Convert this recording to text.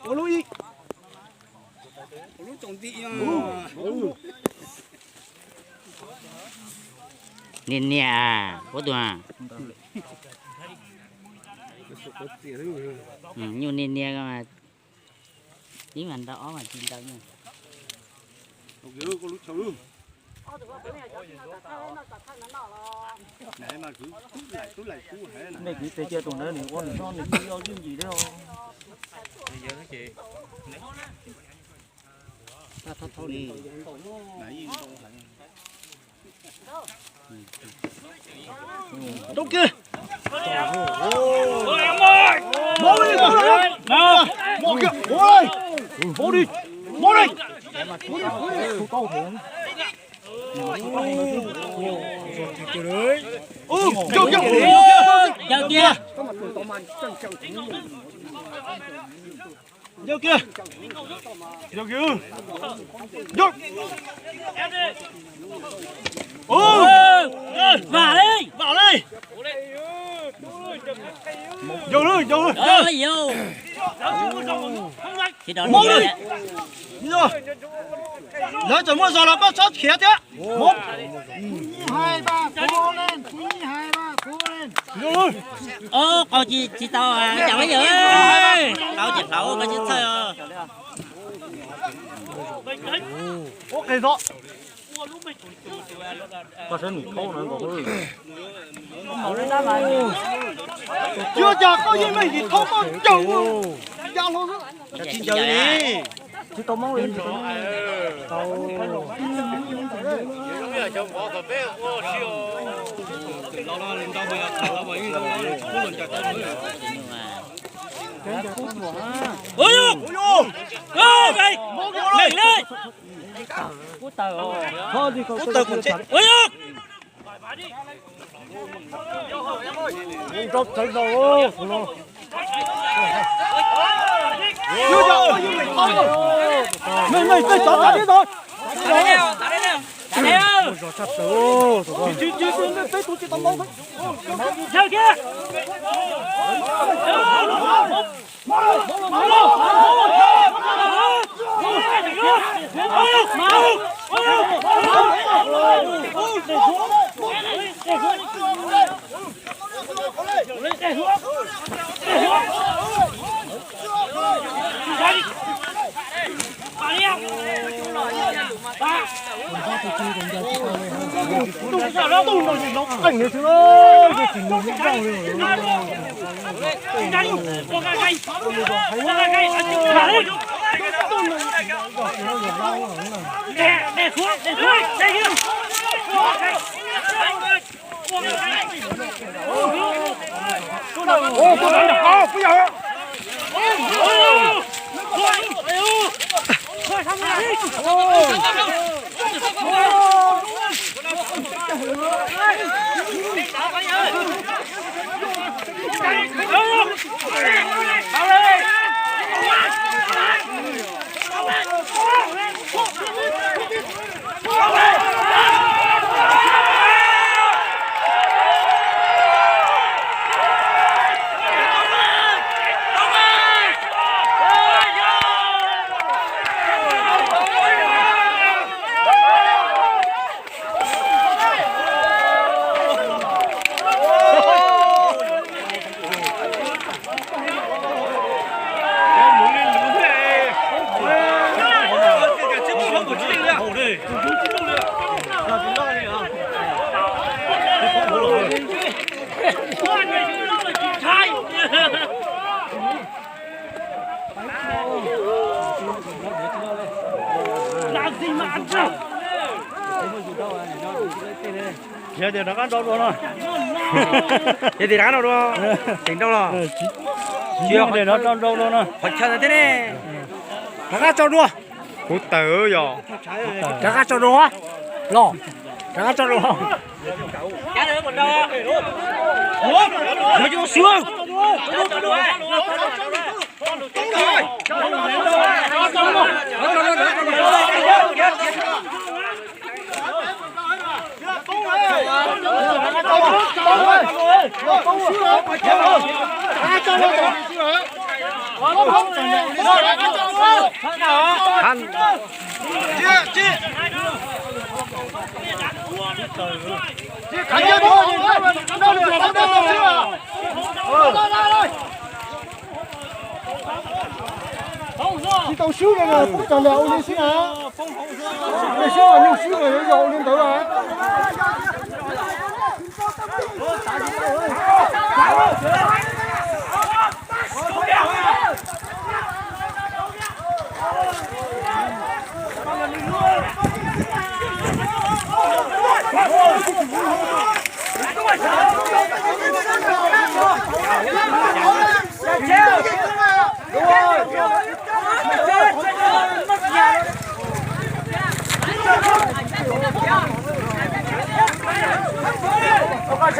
ô lui ô lui trồng tị nên nè có tụi à nhiều nên nè mà tiếng anh đó mà chim đâu nha có lúc chồng này mà cứ lại cú hết này. Này cứ tê chơi tuần đó này con nó này do chuyện gì đấy không? Bây giờ cái chị. Ta thôi đi. Nãy Đâu kia. Ôi em ơi. Bố đi. Nào. Bố kìa. Bố ơi. Bố đi. Bố đi. Không câu thế. Vô kia. Vô kia. Vô kia. Vô. vào đi Vô luôn, vô luôn. vô chỉ đón Một đi. Đi rồi. Lấy chấm mua rồi là bắt chót khía thế. 1 2 3 cố lên. 2 3 cố lên. Vô luôn. con chị tao à chào mấy người tao chặt đậu cái chứ sao Ok rồi. Có sân mình câu nữa có Chưa chặt có gì mày thì không có chồng. Giao luôn á. xin chơi đi chứ tao mong lên tao ôi mày lên lên cút tao thôi đi cút tao cũng chết ôi drop thấy đâu Chưa chặt có gì mày không. Mày chọn ra đi rồi. Đá đeo rồi sắp tới Chứ tới tôi chỉ tao mong thôi. theo kia anh ấy thứ ơi cái chuyện nó biết đâu Ô, tôi đánh được không? Bây giờ. giờ thì nó ăn đâu rồi giờ thì ăn đâu rồi tỉnh đâu rồi chưa để nó đâu đâu rồi phải chơi thế này các anh cho đua Cú tử rồi. các anh cho đua lo các anh cho đua cá nữa còn đâu nó cho xuống Hãy subscribe cho kênh Ghiền Mì Gõ để không bỏ lỡ 한你到手了呢，不得了你先啊！你手啊，你手啊，要要领头啊！快